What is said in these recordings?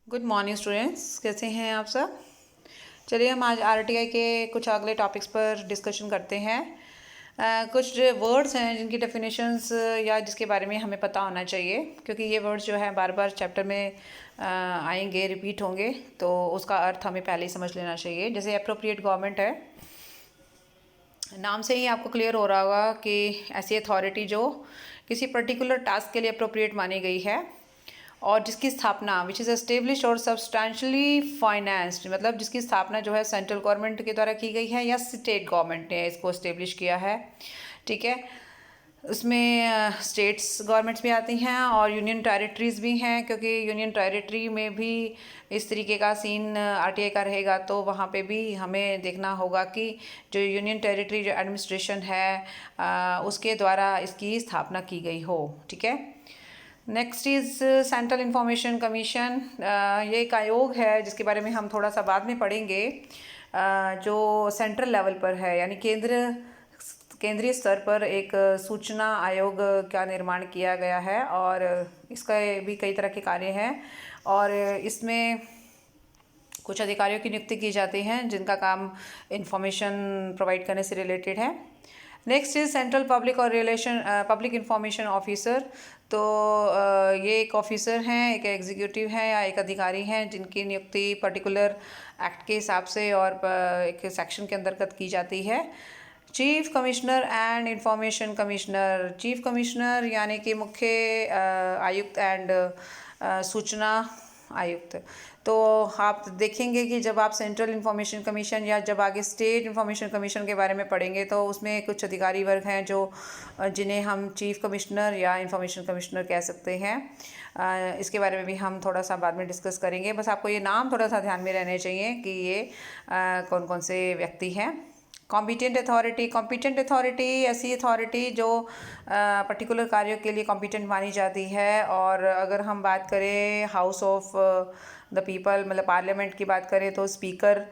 Good morning students, कैसे हैं आप सब। चलिए हम आज आरटीआई के कुछ अगले टॉपिक्स पर डिस्कशन करते हैं। कुछ वर्ड्स हैं जिनकी डेफिनेशंस या जिसके बारे में हमें पता होना चाहिए, क्योंकि ये वर्ड्स जो है बार बार चैप्टर में आएंगे, रिपीट होंगे, तो उसका अर्थ हमें पहले ही समझ लेना चाहिए। जैसे अप्रोप्रिएट गवर्नमेंट है, नाम से ही आपको क्लियर हो रहा होगा कि ऐसी अथॉरिटी जो किसी पर्टिकुलर टास्क के लिए अप्रोप्रिएट मानी गई है और जिसकी स्थापना विच इज़ एस्टेब्लिश और सब्सटैंशली फाइनेंस्ड, मतलब जिसकी स्थापना जो है सेंट्रल गवर्नमेंट के द्वारा की गई है या स्टेट गवर्नमेंट ने इसको एस्टेब्लिश किया है। ठीक है, उसमें स्टेट्स गवर्नमेंट्स भी आती हैं और यूनियन टेरिटरीज़ भी हैं, क्योंकि यूनियन टेरिटरी में भी इस तरीके का सीन आरटीआई का रहेगा, तो वहाँ पे भी हमें देखना होगा कि जो यूनियन टेरिटरी जो एडमिनिस्ट्रेशन है उसके द्वारा इसकी स्थापना की गई हो। ठीक है, next is central information commission. ये एक आयोग है जिसके बारे में हम थोड़ा सा बाद में पढ़ेंगे, जो सेंट्रल लेवल पर है, यानी केंद्रीय स्तर पर एक सूचना आयोग का निर्माण किया गया है और इसका भी कई तरह के कार्य हैं और इसमें कुछ अधिकारियों की नियुक्ति की जाती है जिनका काम इंफॉर्मेशन प्रोवाइड करने से रिलेटेड है। Next is central public information officer. तो ये एक ऑफिसर हैं, एक एग्जीक्यूटिव हैं या एक अधिकारी हैं जिनकी नियुक्ति पर्टिकुलर एक्ट के हिसाब से और एक सेक्शन के अंतर्गत की जाती है। Chief commissioner and information commissioner. Chief commissioner यानी कि मुख्य आयुक्त एंड सूचना आयुक्त। तो आप देखेंगे कि जब आप सेंट्रल इंफॉर्मेशन कमीशन या जब आगे स्टेट इंफॉर्मेशन कमीशन के बारे में पढ़ेंगे तो उसमें कुछ अधिकारी वर्ग हैं जो जिन्हें हम चीफ कमिश्नर या इंफॉर्मेशन कमिश्नर कह सकते हैं। इसके बारे में भी हम थोड़ा सा बाद में डिस्कस करेंगे। बस आपको ये नाम थोड़ा सा ध्यान में रहने चाहिए कि ये कौन कौन से व्यक्ति हैं। Competent authority. कॉम्पिटेंट अथॉरिटी ऐसी अथॉरिटी जो पर्टिकुलर कार्यों के लिए कॉम्पिटेंट मानी जाती है, और अगर हम बात करें हाउस ऑफ द पीपल, मतलब पार्लियामेंट की बात करें, तो स्पीकर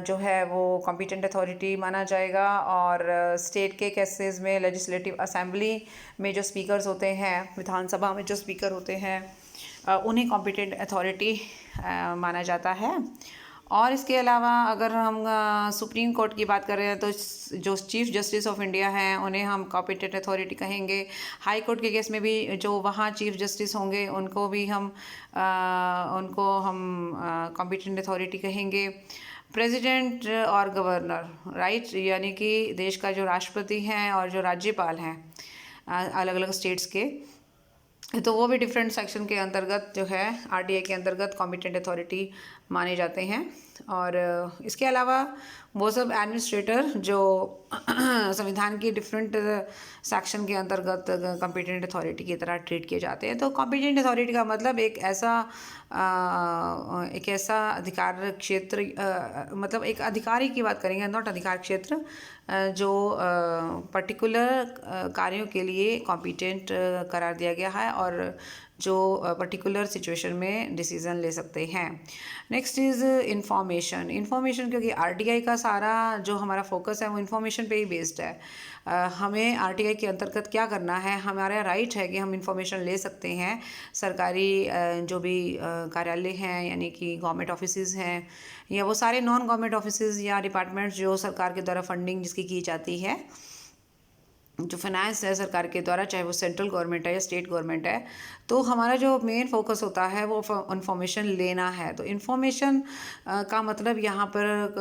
जो है वो कॉम्पिटेंट अथॉरिटी माना जाएगा, और स्टेट के केसेस में लेजिस्लेटिव असेंबली में जो स्पीकर्स होते हैं, विधानसभा में जो स्पीकर होते हैं, उन्हें कॉम्पिटेंट अथॉरिटी माना जाता है। और इसके अलावा अगर हम सुप्रीम कोर्ट की बात कर रहे हैं तो जो चीफ जस्टिस ऑफ इंडिया हैं उन्हें हम कॉम्पिटेंट अथॉरिटी कहेंगे। हाई कोर्ट के केस में भी जो वहाँ चीफ जस्टिस होंगे उनको हम कॉम्पिटेंट अथॉरिटी कहेंगे। प्रेसिडेंट और गवर्नर, राइट, यानी कि देश का जो राष्ट्रपति हैं और जो राज्यपाल हैं अलग अलग स्टेट्स के, तो वो भी डिफरेंट सेक्शन के अंतर्गत जो है आरटीआई के अंतर्गत कॉम्पिटेंट अथॉरिटी माने जाते हैं। और इसके अलावा वो सब एडमिनिस्ट्रेटर जो संविधान की डिफरेंट सेक्शन के अंतर्गत कॉम्पिटेंट अथॉरिटी की तरह ट्रीट किए जाते हैं। तो कॉम्पिटेंट अथॉरिटी का मतलब एक ऐसा अधिकार क्षेत्र, मतलब एक अधिकारी की बात करेंगे, नॉट अधिकार क्षेत्र, जो पर्टिकुलर कार्यों के लिए कॉम्पिटेंट करार दिया गया है और जो पर्टिकुलर सिचुएशन में डिसीज़न ले सकते हैं। नेक्स्ट इज़ इंफॉर्मेशन, क्योंकि आरटीआई का सारा जो हमारा फोकस है वो इंफॉर्मेशन पे ही बेस्ड है। हमें आरटीआई के अंतर्गत क्या करना है, हमारा राइट है कि हम इंफॉर्मेशन ले सकते हैं। सरकारी जो भी कार्यालय हैं, यानी कि गवर्नमेंट ऑफिसेज हैं या वो सारे नॉन गवर्नमेंट ऑफिसेज या डिपार्टमेंट्स जो सरकार के द्वारा फंडिंग जिसकी की जाती है, जो फाइनेंस है सरकार के द्वारा, चाहे वो सेंट्रल गवर्नमेंट है या स्टेट गवर्नमेंट है, तो हमारा जो मेन फोकस होता है वो इन्फॉर्मेशन लेना है। तो इन्फॉर्मेशन का मतलब यहाँ पर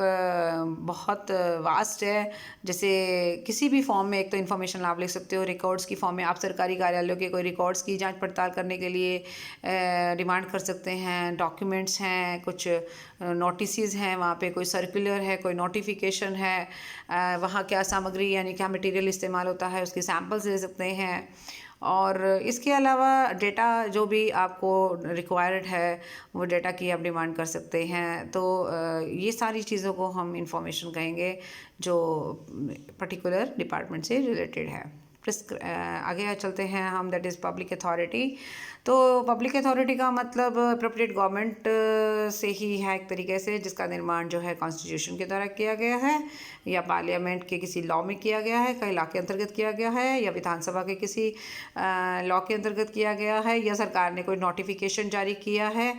बहुत वास्ट है। जैसे किसी भी फॉर्म में एक तो इन्फॉर्मेशन आप ले सकते हो, रिकॉर्ड्स की फॉर्म में आप सरकारी कार्यालयों के कोई रिकॉर्ड्स की जांच पड़ताल करने के लिए डिमांड कर सकते हैं। डॉक्यूमेंट्स हैं, कुछ नोटिसेस हैं, वहाँ पे कोई सर्कुलर है, कोई नोटिफिकेशन है, वहाँ क्या सामग्री यानी क्या मटेरियल इस्तेमाल होता है उसके सैंपल्स ले सकते हैं। और इसके अलावा डेटा जो भी आपको रिक्वायर्ड है वो डेटा की आप डिमांड कर सकते हैं। तो ये सारी चीज़ों को हम इंफॉर्मेशन कहेंगे जो पर्टिकुलर डिपार्टमेंट से रिलेटेड है। आगे चलते हैं हम, दैट इज़ पब्लिक अथॉरिटी। तो पब्लिक अथॉरिटी का मतलब अप्रोप्रिएट गवर्नमेंट से ही है एक तरीके से, जिसका निर्माण जो है कॉन्स्टिट्यूशन के द्वारा किया गया है या पार्लियामेंट के किसी लॉ में किया गया है, कई लॉ के अंतर्गत किया गया है, या विधानसभा के किसी लॉ के अंतर्गत किया गया है, या सरकार ने कोई नोटिफिकेशन जारी किया है,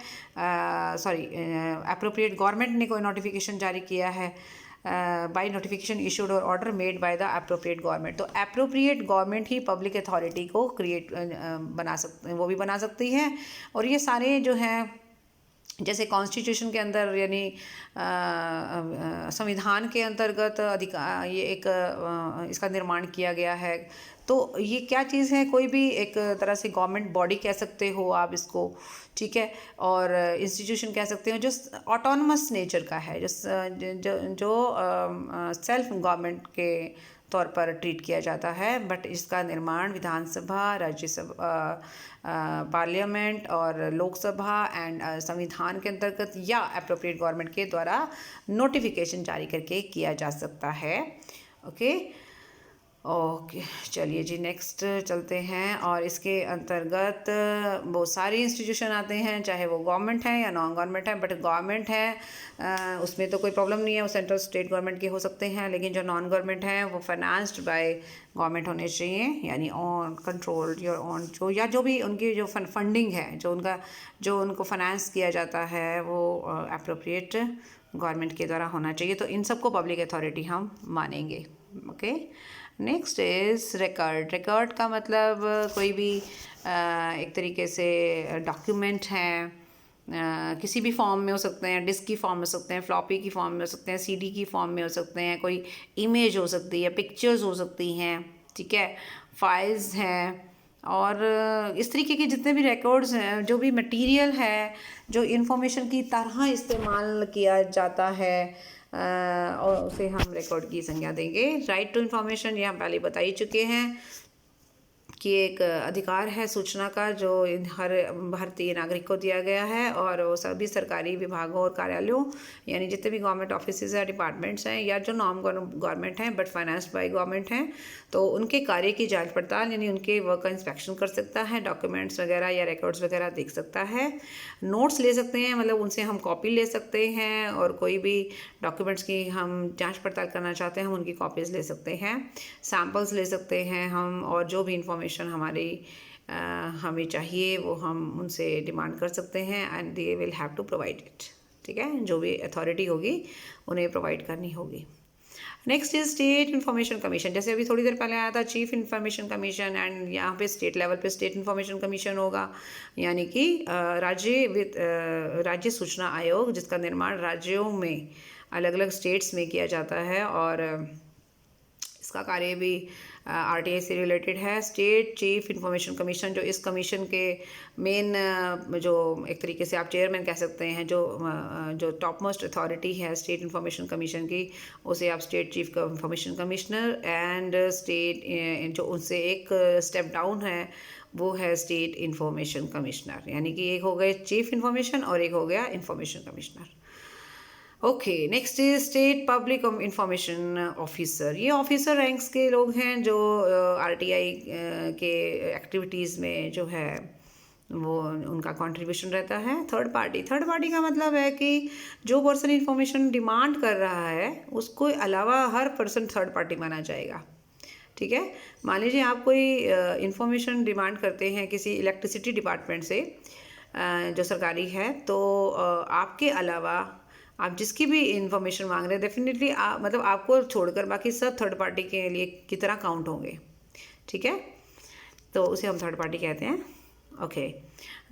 अप्रोप्रिएट गवर्नमेंट ने कोई नोटिफिकेशन जारी किया है, बाई नोटिफिकेशन इशूड और order made by the appropriate government. तो अप्रोप्रिएट गवर्नमेंट ही पब्लिक अथॉरिटी को वो भी बना सकती है। और ये सारे जो हैं, जैसे कॉन्स्टिट्यूशन के अंदर यानी संविधान के अंतर्गत अधिकार, ये एक इसका निर्माण किया गया है। तो ये क्या चीज़ है, कोई भी एक तरह से गवर्नमेंट बॉडी कह सकते हो आप इसको, ठीक है, और इंस्टीट्यूशन कह सकते हो जो ऑटोनमस नेचर का है, जो सेल्फ गवर्नमेंट के तौर पर ट्रीट किया जाता है, बट इसका निर्माण विधानसभा, राज्यसभा, पार्लियामेंट और लोकसभा एंड संविधान के अंतर्गत या अप्रोप्रिएट गवर्नमेंट के द्वारा नोटिफिकेशन जारी करके किया जा सकता है। ओके चलिए जी, नेक्स्ट चलते हैं। और इसके अंतर्गत बहुत सारे इंस्टीट्यूशन आते हैं, चाहे वो गवर्नमेंट है या नॉन गवर्नमेंट है, बट गवर्नमेंट है उसमें तो कोई प्रॉब्लम नहीं है, वो सेंट्रल स्टेट गवर्नमेंट के हो सकते हैं, लेकिन जो नॉन गवर्नमेंट है वो फाइनेंस्ड बाय गवर्नमेंट होने चाहिए, यानी ऑन कंट्रोल योर ऑन जो भी उनकी जो फंडिंग है, जो उनको फाइनेंस किया जाता है, वो अप्रोप्रिएट गवर्नमेंट के द्वारा होना चाहिए। तो इन सबको पब्लिक अथॉरिटी हम मानेंगे। Okay, next is record. Record का मतलब कोई भी एक तरीके से डॉक्यूमेंट है, किसी भी फॉर्म में हो सकते हैं, डिस्क की फॉर्म में हो सकते हैं, फ्लॉपी की फॉर्म में हो सकते हैं, सीडी की फॉर्म में हो सकते हैं, कोई इमेज हो सकती है, पिक्चर्स हो सकती हैं, ठीक है, फाइल्स हैं, और इस तरीके के जितने भी रिकॉर्ड्स हैं, जो भी मटेरियल है जो इंफॉर्मेशन की तरह इस्तेमाल किया जाता है, और उसे हम रिकॉर्ड की संज्ञा देंगे। राइट टू इन्फॉर्मेशन ये हम पहले बता ही चुके हैं कि एक अधिकार है सूचना का, जो हर भारतीय नागरिक को दिया गया है, और वो सभी सरकारी विभागों और कार्यालयों, यानी जितने भी गवर्नमेंट ऑफिसेज या डिपार्टमेंट्स हैं, या जो नॉन गवर्नमेंट हैं बट फाइनेंस्ड बाय गवर्नमेंट हैं, तो उनके कार्य की जांच पड़ताल यानी उनके वर्क का इंस्पेक्शन कर सकता है, डॉक्यूमेंट्स वगैरह या रिकॉर्ड्स वगैरह देख सकता है, नोट्स ले सकते हैं, मतलब उनसे हम कॉपी ले सकते हैं, और कोई भी डॉक्यूमेंट्स की हम जांच पड़ताल करना चाहते हैं हम उनकी कॉपीज़ ले सकते हैं, सैम्पल्स ले सकते हैं हम, और जो भी इंफॉर्मेशन हमें चाहिए वो हम उनसे डिमांड कर सकते हैं, and they will have to provide it. ठीक है, जो भी अथॉरिटी होगी उन्हें प्रोवाइड करनी होगी। Next is state information commission. जैसे अभी थोड़ी देर पहले आया था चीफ इन्फॉर्मेशन कमीशन, एंड यहाँ पे स्टेट लेवल पे स्टेट इन्फॉर्मेशन कमीशन होगा, यानी कि राज्य सूचना आयोग, जिसका निर्माण राज्यों में अलग अलग स्टेट्स में किया जाता है, और इसका कार्य भी आरटीआई से रिलेटेड है। स्टेट चीफ इन्फॉर्मेशन कमीशन, जो इस कमीशन के मेन जो एक तरीके से आप चेयरमैन कह सकते हैं, जो टॉप मोस्ट अथॉरिटी है स्टेट इन्फॉर्मेशन कमीशन की, उसे आप state chief information commissioner, and state जो उनसे एक स्टेप डाउन है वो है स्टेट इन्फॉर्मेशन कमिश्नर, यानी कि एक हो गए चीफ इन्फॉर्मेशन और एक हो गया information commissioner. Okay, next is state public information officer. ये ऑफिसर रैंक्स के लोग हैं जो आरटीआई के एक्टिविटीज़ में जो है वो उनका कंट्रीब्यूशन रहता है। थर्ड पार्टी का मतलब है कि जो पर्सन इंफॉर्मेशन डिमांड कर रहा है उसको अलावा हर पर्सन थर्ड पार्टी माना जाएगा। ठीक है, मान लीजिए आप कोई इंफॉर्मेशन डिमांड करते हैं किसी इलेक्ट्रिसिटी डिपार्टमेंट से जो सरकारी है, तो आपके अलावा आप जिसकी भी इंफॉर्मेशन मांग रहे हैं डेफिनेटली मतलब आपको छोड़कर बाकी सब थर्ड पार्टी के लिए की तरह काउंट होंगे। ठीक है, तो उसे हम थर्ड पार्टी कहते हैं। Okay,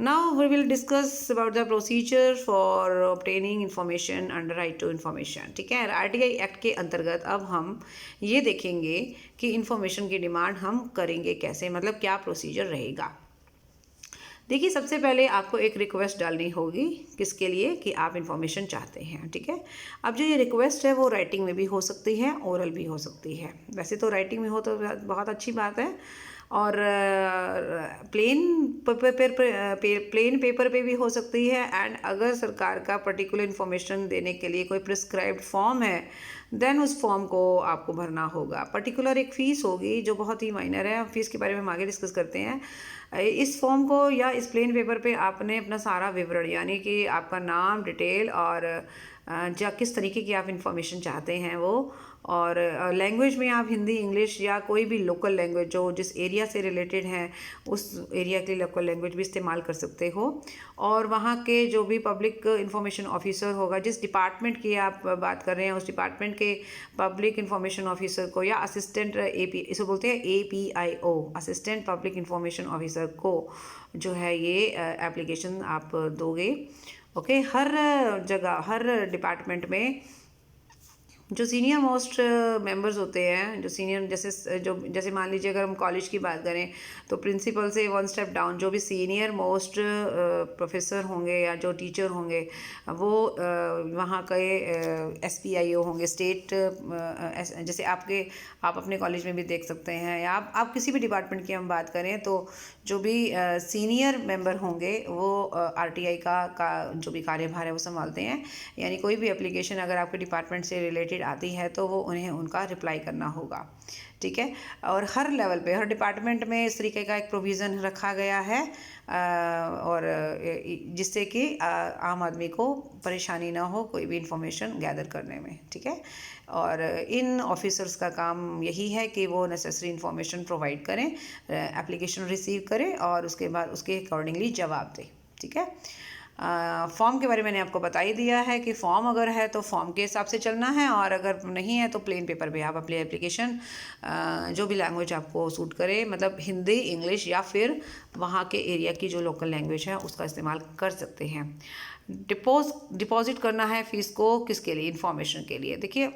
now we will discuss about the procedure for obtaining information under right to information. ठीक है, आरटीआई एक्ट के अंतर्गत अब हम ये देखेंगे कि इंफॉर्मेशन की डिमांड हम करेंगे कैसे, मतलब क्या प्रोसीजर रहेगा। देखिए, सबसे पहले आपको एक रिक्वेस्ट डालनी होगी, किसके लिए कि आप इन्फॉर्मेशन चाहते हैं। ठीक है, अब जो ये रिक्वेस्ट है वो राइटिंग में भी हो सकती है, ओरल भी हो सकती है। वैसे तो राइटिंग में हो तो बहुत अच्छी बात है, और प्लेन पेपर पे भी हो सकती है। एंड अगर सरकार का पर्टिकुलर इन्फॉर्मेशन देने के लिए कोई प्रिस्क्राइब्ड फॉर्म है, देन उस फॉर्म को आपको भरना होगा। पर्टिकुलर एक फ़ीस होगी जो बहुत ही माइनर है, फ़ीस के बारे में हम आगे डिस्कस करते हैं। इस फॉर्म को या इस प्लेन पेपर पे आपने अपना सारा विवरण, यानी कि आपका नाम, डिटेल और किस तरीके की आप इंफॉर्मेशन चाहते हैं वो, और लैंग्वेज में आप हिंदी, इंग्लिश या कोई भी लोकल लैंग्वेज जो जिस एरिया से रिलेटेड है उस एरिया के लोकल लैंग्वेज भी इस्तेमाल कर सकते हो। और वहाँ के जो भी पब्लिक इंफॉर्मेशन ऑफिसर होगा, जिस डिपार्टमेंट की आप बात कर रहे हैं, उस डिपार्टमेंट के पब्लिक इंफॉर्मेशन ऑफिसर को या असिस्टेंट इसको बोलते हैं APIO, assistant public information officer को जो है ये एप्लीकेशन आप दोगे। ओके, हर जगह, हर डिपार्टमेंट में जो सीनियर मोस्ट मेंबर्स होते हैं, जो सीनियर, जैसे मान लीजिए अगर हम कॉलेज की बात करें तो प्रिंसिपल से वन स्टेप डाउन जो भी सीनियर मोस्ट प्रोफेसर होंगे या जो टीचर होंगे वो वहाँ के SPIO होंगे, स्टेट, जैसे आप अपने कॉलेज में भी देख सकते हैं, या आप किसी भी डिपार्टमेंट की हम बात करें तो जो भी सीनियर मेंबर होंगे वो RTI का जो भी कार्यभार है वो संभालते हैं। यानी कोई भी एप्लीकेशन अगर आपके डिपार्टमेंट से रिलेटेड आती है तो वो उन्हें उनका रिप्लाई करना होगा। ठीक है, और हर लेवल पे, हर डिपार्टमेंट में इस तरीके का एक प्रोविज़न रखा गया है और जिससे कि आम आदमी को परेशानी ना हो कोई भी इंफॉर्मेशन गैदर करने में। ठीक है, और इन ऑफिसर्स का काम यही है कि वो नेसेसरी इंफॉर्मेशन प्रोवाइड करें, एप्लीकेशन रिसीव करें और उसके बाद उसके अकॉर्डिंगली जवाब दें। ठीक है, फॉर्म के बारे में मैंने आपको बता ही दिया है कि फॉर्म अगर है तो फॉर्म के हिसाब से चलना है, और अगर नहीं है तो प्लेन पेपर पे आप अपनी एप्लीकेशन जो भी लैंग्वेज आपको सूट करे, मतलब हिंदी, इंग्लिश या फिर वहाँ के एरिया की जो लोकल लैंग्वेज है उसका इस्तेमाल कर सकते हैं। डिपॉजिट करना है फ़ीस को किसके लिए? इन्फॉर्मेशन के लिए। देखिए,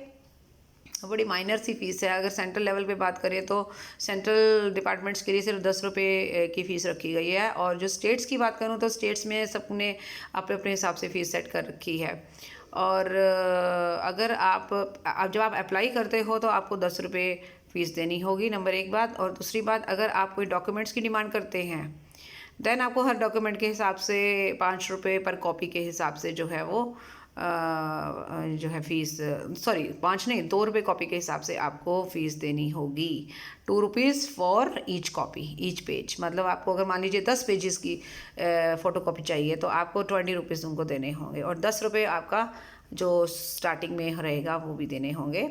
बड़ी माइनर सी फ़ीस है। अगर सेंट्रल लेवल पे बात करें तो सेंट्रल डिपार्टमेंट्स के लिए सिर्फ 10 रुपये की फ़ीस रखी गई है, और जो स्टेट्स की बात करूँ तो स्टेट्स में सबने अपने अपने हिसाब से फ़ीस सेट कर रखी है। और अगर आप जब आप अप्लाई करते हो तो आपको 10 रुपये फ़ीस देनी होगी, नंबर एक बात। और दूसरी बात, अगर आप कोई डॉक्यूमेंट्स की डिमांड करते हैं देन आपको हर डॉक्यूमेंट के हिसाब से 5 रुपये पर कॉपी के हिसाब से जो है वो जो है फ़ीस, सॉरी 5 नहीं 2 रुपये कॉपी के हिसाब से आपको फ़ीस देनी होगी। 2 rupees for each copy, each page. मतलब आपको अगर मान लीजिए 10 पेजेस की फ़ोटो कॉपी चाहिए तो आपको 20 रुपीज़ उनको देने होंगे, और 10 रुपये आपका जो स्टार्टिंग में रहेगा वो भी देने होंगे।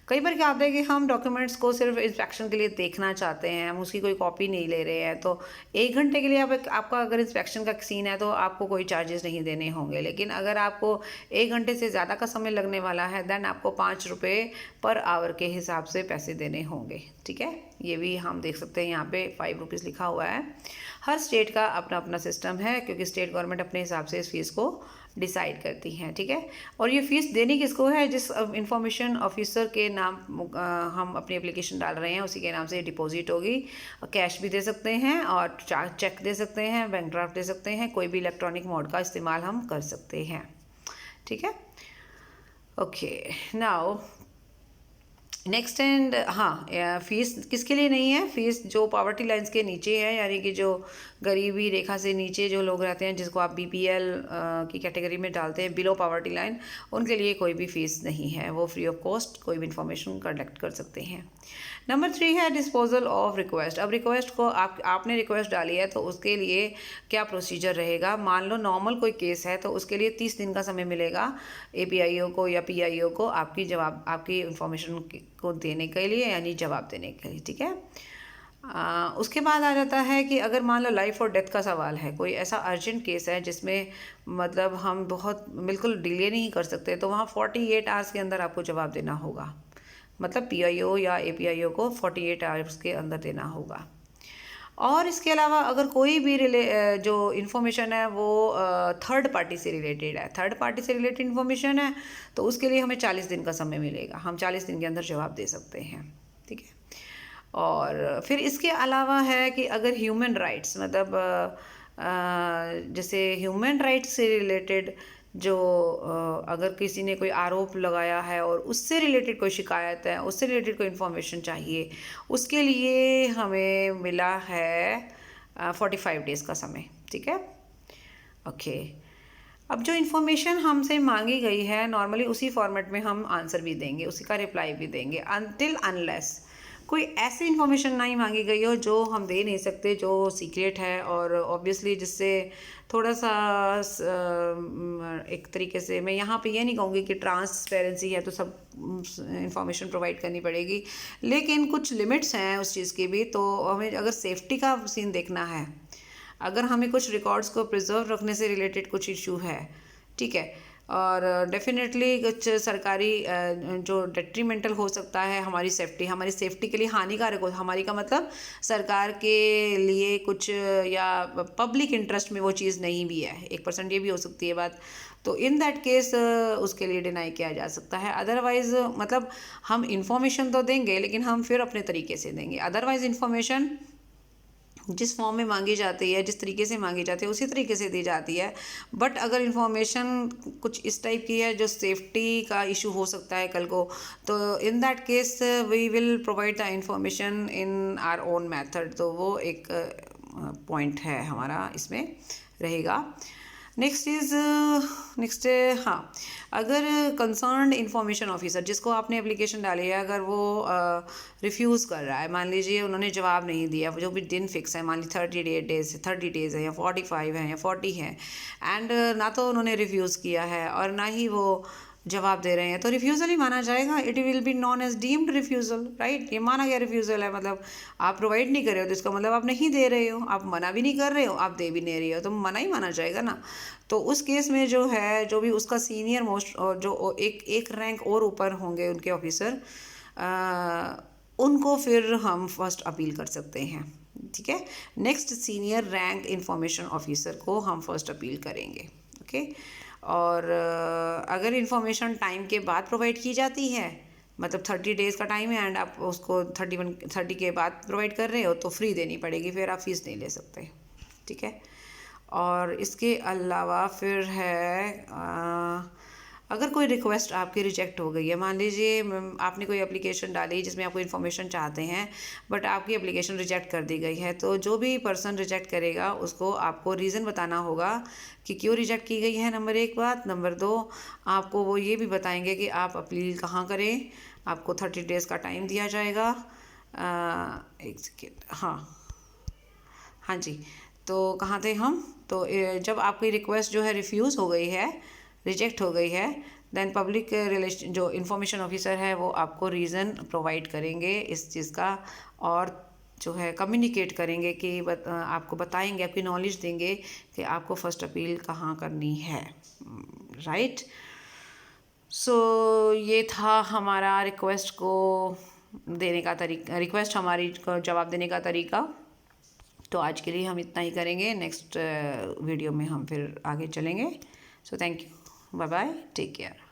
कई बार क्या होता है कि हम डॉक्यूमेंट्स को सिर्फ इंस्पेक्शन के लिए देखना चाहते हैं, हम उसकी कोई कॉपी नहीं ले रहे हैं, तो 1 घंटे के लिए आपका अगर इंस्पेक्शन का सीन है तो आपको कोई चार्जेस नहीं देने होंगे। लेकिन अगर आपको 1 घंटे से ज़्यादा का समय लगने वाला है देन आपको 5 रुपये पर आवर के हिसाब से पैसे देने होंगे। ठीक है, ये भी हम देख सकते हैं, यहाँ पे 5 रुपीज़ लिखा हुआ है। हर स्टेट का अपना अपना सिस्टम है, क्योंकि स्टेट गवर्नमेंट अपने हिसाब से इस फीस को डिसाइड करती हैं। ठीक है, और ये फ़ीस देनी किसको है? जिस इंफॉर्मेशन ऑफिसर के नाम हम अपनी एप्लीकेशन डाल रहे हैं उसी के नाम से डिपॉजिट होगी। कैश भी दे सकते हैं और चेक दे सकते हैं, बैंक ड्राफ्ट दे सकते हैं, कोई भी इलेक्ट्रॉनिक मोड का इस्तेमाल हम कर सकते हैं। ठीक है, ओके, नाउ नेक्स्ट एंड हाँ, फीस किसके लिए नहीं है? फीस जो पॉवर्टी लाइन्स के नीचे है, यानी कि जो गरीबी रेखा से नीचे जो लोग रहते हैं, जिसको आप BPL की कैटेगरी में डालते हैं, बिलो पॉवर्टी लाइन, उनके लिए कोई भी फ़ीस नहीं है। वो फ्री ऑफ कॉस्ट कोई भी इंफॉर्मेशन कलेक्ट कर सकते हैं। नंबर 3 है डिस्पोजल ऑफ रिक्वेस्ट। अब रिक्वेस्ट को आपने रिक्वेस्ट डाली है तो उसके लिए क्या प्रोसीजर रहेगा? मान लो नॉर्मल कोई केस है तो उसके लिए 30 दिन का समय मिलेगा APIO को या PIO को आपकी इंफॉर्मेशन को देने के लिए, यानी जवाब देने के लिए। ठीक है, उसके बाद आ जाता है कि अगर मान लो लाइफ और डेथ का सवाल है, कोई ऐसा अर्जेंट केस है जिसमें मतलब हम बहुत बिल्कुल डिले नहीं कर सकते, तो वहाँ 48 आवर्स के अंदर आपको जवाब देना होगा। मतलब PIO या APIO को 48 आवर्स के अंदर देना होगा। और इसके अलावा अगर कोई भी जो इन्फॉर्मेशन है वो थर्ड पार्टी से रिलेटेड है, थर्ड पार्टी से रिलेटेड इन्फॉर्मेशन है, तो उसके लिए हमें 40 दिन का समय मिलेगा। हम 40 दिन के अंदर जवाब दे सकते हैं। ठीक है, और फिर इसके अलावा है कि अगर ह्यूमन राइट्स, मतलब जैसे ह्यूमन राइट्स से रिलेटेड जो अगर किसी ने कोई आरोप लगाया है और उससे रिलेटेड कोई शिकायत है, उससे रिलेटेड कोई इन्फॉर्मेशन चाहिए, उसके लिए हमें मिला है 45 डेज़ का समय। ठीक है, ओके। अब जो इन्फॉर्मेशन हमसे मांगी गई है नॉर्मली उसी फॉर्मेट में हम आंसर भी देंगे, उसी का रिप्लाई भी देंगे, अनटिल अनलेस कोई ऐसी इन्फॉर्मेशन नहीं मांगी गई हो जो हम दे नहीं सकते, जो सीक्रेट है, और ऑब्वियसली जिससे थोड़ा सा एक तरीके से मैं यहाँ पे ये नहीं कहूँगी कि ट्रांसपेरेंसी है तो सब इंफॉर्मेशन प्रोवाइड करनी पड़ेगी, लेकिन कुछ लिमिट्स हैं उस चीज़ की भी। तो हमें अगर सेफ्टी का सीन देखना है, अगर हमें कुछ रिकॉर्ड्स को प्रिजर्व रखने से रिलेटेड कुछ इशू है, ठीक है, और डेफिनेटली कुछ सरकारी जो डेट्रीमेंटल हो सकता है हमारी सेफ्टी के लिए हानिकारक हो, हमारी का मतलब सरकार के लिए कुछ या पब्लिक इंटरेस्ट में वो चीज़ नहीं भी है, 1% ये भी हो सकती है बात। तो इन दैट केस उसके लिए डिनाई किया जा सकता है। अदरवाइज़ मतलब हम इंफॉर्मेशन तो देंगे लेकिन हम फिर अपने तरीके से देंगे। अदरवाइज़ इंफॉर्मेशन जिस फॉर्म में मांगी जाती है, जिस तरीके से मांगी जाती है उसी तरीके से दी जाती है। बट अगर इंफॉर्मेशन कुछ इस टाइप की है जो सेफ्टी का इशू हो सकता है कल को, तो in that case we will provide the information in our own method. तो वो एक पॉइंट है हमारा इसमें रहेगा। नेक्स्ट हाँ, अगर कंसर्न्ड इंफॉर्मेशन ऑफिसर जिसको आपने एप्लीकेशन डाली है, अगर वो रिफ्यूज़ कर रहा है, मान लीजिए उन्होंने जवाब नहीं दिया, जो भी दिन फिक्स है, मान लीजिए 30 डेज़ है या 45 है या 40 है, एंड ना तो उन्होंने रिफ्यूज़ किया है और ना ही वो जवाब दे रहे हैं, तो रिफ्यूज़ल ही माना जाएगा। It will be known as deemed refusal, right. ये माना गया रिफ्यूज़ल है, मतलब आप प्रोवाइड नहीं कर रहे हो तो इसका मतलब आप नहीं दे रहे हो, आप मना भी नहीं कर रहे हो, आप दे भी नहीं रहे हो, तो मना ही माना जाएगा ना। तो उस केस में जो है, जो भी उसका सीनियर मोस्ट और जो एक रैंक और ऊपर होंगे उनके ऑफिसर, उनको फिर हम फर्स्ट अपील कर सकते हैं। ठीक है, next senior rank information officer को हम फर्स्ट अपील करेंगे। ओके, और अगर इंफॉर्मेशन टाइम के बाद प्रोवाइड की जाती है, मतलब 30 डेज़ का टाइम है एंड आप उसको 30 के बाद प्रोवाइड कर रहे हो, तो फ्री देनी पड़ेगी, फिर आप फीस नहीं ले सकते। ठीक है, और इसके अलावा फिर है अगर कोई रिक्वेस्ट आपकी रिजेक्ट हो गई है, मान लीजिए आपने कोई एप्लीकेशन डाली जिसमें आपको इन्फॉर्मेशन चाहते हैं बट आपकी एप्लीकेशन रिजेक्ट कर दी गई है, तो जो भी पर्सन रिजेक्ट करेगा उसको आपको रीज़न बताना होगा कि क्यों रिजेक्ट की गई है, नंबर 1 बात। नंबर 2, आपको वो ये भी बताएंगे कि आप अपील कहाँ करें, आपको 30 डेज़ का टाइम दिया जाएगा। एक सेकेंड, हाँ जी, तो कहाँ थे हम? तो जब आपकी रिक्वेस्ट जो है रिफ्यूज़ हो गई है, रिजेक्ट हो गई है, देन पब्लिक रिलेशन जो इंफॉर्मेशन ऑफिसर है वो आपको रीज़न प्रोवाइड करेंगे इस चीज़ का, और जो है कम्युनिकेट करेंगे कि आपको बताएंगे, आपकी नॉलेज देंगे कि आपको फर्स्ट अपील कहाँ करनी है, राइट। सो ये था हमारा रिक्वेस्ट को देने का तरीका, रिक्वेस्ट हमारी को जवाब देने का तरीका। तो आज के लिए हम इतना ही करेंगे, नेक्स्ट वीडियो में हम फिर आगे चलेंगे। So thank you, bye bye, take care.